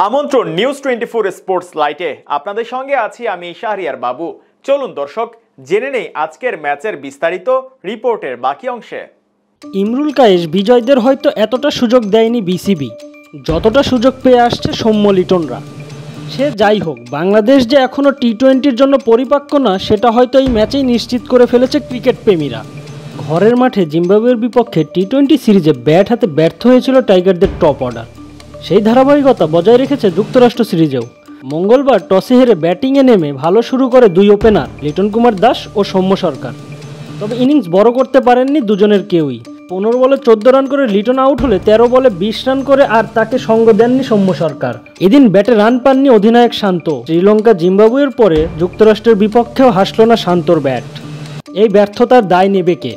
আমন্ত্রণ news 24 sports লাইটে আপনাদের সঙ্গে আছি আমি শাহরিয়ার বাবু। চলুন দর্শক জেনে নেই আজকের ম্যাচের বিস্তারিত রিপোর্টের বাকি অংশে। ইমরুল কায়েস বিজয়দের হয়তো এতটা সুযোগ দেয়নি বিসিবি, যতটা সুযোগ পেয়ে আসছে সৌম্য লিটনরা। সে যাই হোক, বাংলাদেশ যে এখনও টি-20-র জন্য পরিপক্ক না সেটা হয়তো এই ম্যাচেই নিশ্চিত করে ফেলেছে ক্রিকেট প্রেমীরা। ঘরের মাঠে জিম্বাবুয়ের বিপক্ষে টি-20 সিরিজে ব্যাট হাতে ব্যর্থ হয়েছিল টাইগারদের টপ অর্ডার। সেই ধারাবাহিকতা বজায় রেখেছে যুক্তরাষ্ট্র সিরিজেও। মঙ্গলবার টসে হেরে ব্যাটিংয়ে নেমে ভালো শুরু করে দুই ওপেনার লিটন কুমার দাস ও সৌম্য সরকার। তবে ইনিংস বড় করতে পারেননি দুজনের কেউই। 15 বলে 14 রান করে লিটন আউট হলে 13 বলে 20 রান করে আর তাকে সঙ্গ দেননি সৌম্য সরকার। এদিন ব্যাটে রান পাননি অধিনায়ক শান্ত। শ্রীলঙ্কা জিম্বাবুয়ের পরে যুক্তরাষ্ট্রের বিপক্ষেও হাসল না শান্তর ব্যাট। এই ব্যর্থতার দায় নেবে কে?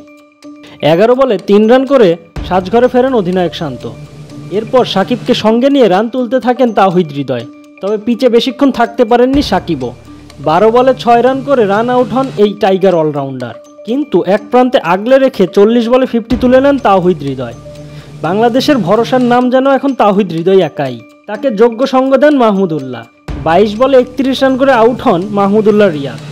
11 বলে 3 রান করে সাজঘরে ফেরেন অধিনায়ক শান্ত। এরপর সাকিবকে সঙ্গে নিয়ে রান তুলতে থাকেন তাওহিদ হৃদয়। তবে পিচে বেশিক্ষণ থাকতে পারেননি সাকিবও। 12 বলে 6 রান করে রান আউট হন এই টাইগার অলরাউন্ডার। কিন্তু এক প্রান্তে আগলে রেখে 40 বলে 50 তুলে নেন তাওহিদ হৃদয়। বাংলাদেশের ভরসার নাম যেন এখন তাওহিদ হৃদয় একাই। তাকে যোগ্য সঙ্গ দেন মাহমুদুল্লাহ। 22 বলে 31 রান করে আউট হন মাহমুদুল্লাহ রিয়াদ।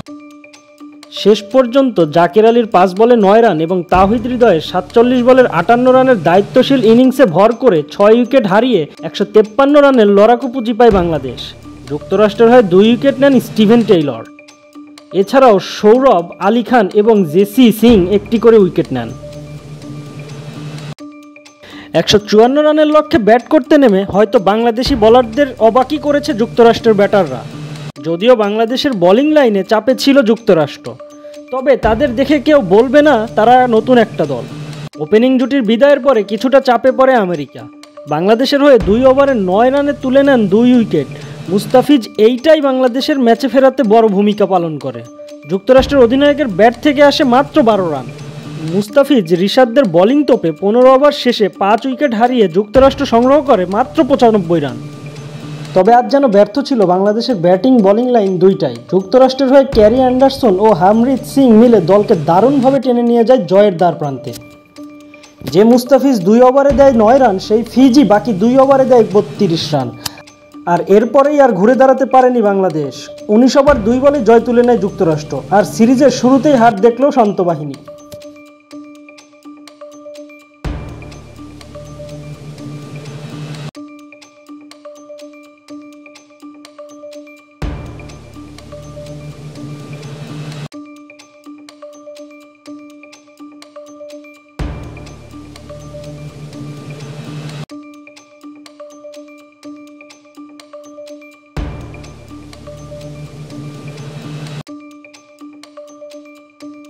শেষ পর্যন্ত জাকের আলীর 5 বলে 9 রান এবং তাওহিদ হৃদয়ের 47 বলের 58 রানের দায়িত্বশীল ইনিংসে ভর করে 6 উইকেট হারিয়ে 153 রানের লড়াকু পুঁজি পায় বাংলাদেশ। যুক্তরাষ্ট্রের হয়ে 2 উইকেট নেন স্টিভেন টেইলর। এছাড়াও সৌরভ, আলী খান এবং জেসি সিং একটি করে উইকেট নেন। 154 রানের লক্ষ্যে ব্যাট করতে নেমে হয়তো বাংলাদেশি বোলারদের অবাকই করেছে যুক্তরাষ্ট্রের ব্যাটাররা। যদিও বাংলাদেশের বোলিং লাইনে চাপে ছিল যুক্তরাষ্ট্র, তবে তাদের দেখে কেউ বলবে না তারা নতুন একটা দল। ওপেনিং জুটির বিদায়ের পরে কিছুটা চাপে পড়ে আমেরিকা। বাংলাদেশের হয়ে 2 ওভারে 9 রানে তুলে নেন 2 উইকেট। মুস্তাফিজ এইটাই বাংলাদেশের ম্যাচে ফেরাতে বড় ভূমিকা পালন করে। যুক্তরাষ্ট্রের অধিনায়কের ব্যাট থেকে আসে মাত্র 12 রান। মুস্তাফিজ রিশাদদের বোলিং তোপে 15 ওভার শেষে 5 উইকেট হারিয়ে যুক্তরাষ্ট্র সংগ্রহ করে মাত্র 95 রান। তবে আজ যেন ব্যর্থ ছিল বাংলাদেশের ব্যাটিং বোলিং লাইন দুইটাই। যুক্তরাষ্ট্রের হয়ে ক্যারি অ্যান্ডারসন ও হামরিত সিং মিলে দলকে দারুণভাবে টেনে নিয়ে যায় জয়ের দ্বার প্রান্তে। যে মুস্তাফিজ 2 ওভারে দেয় 9 রান, সেই ফিজি বাকি 2 ওভারে দেয় 32 রান। আর এরপরেই আর ঘুরে দাঁড়াতে পারেনি বাংলাদেশ। 19 ওভার 2 বলে জয় তুলে নেয় যুক্তরাষ্ট্র। আর সিরিজের শুরুতেই হার দেখলেও শান্ত বাহিনী।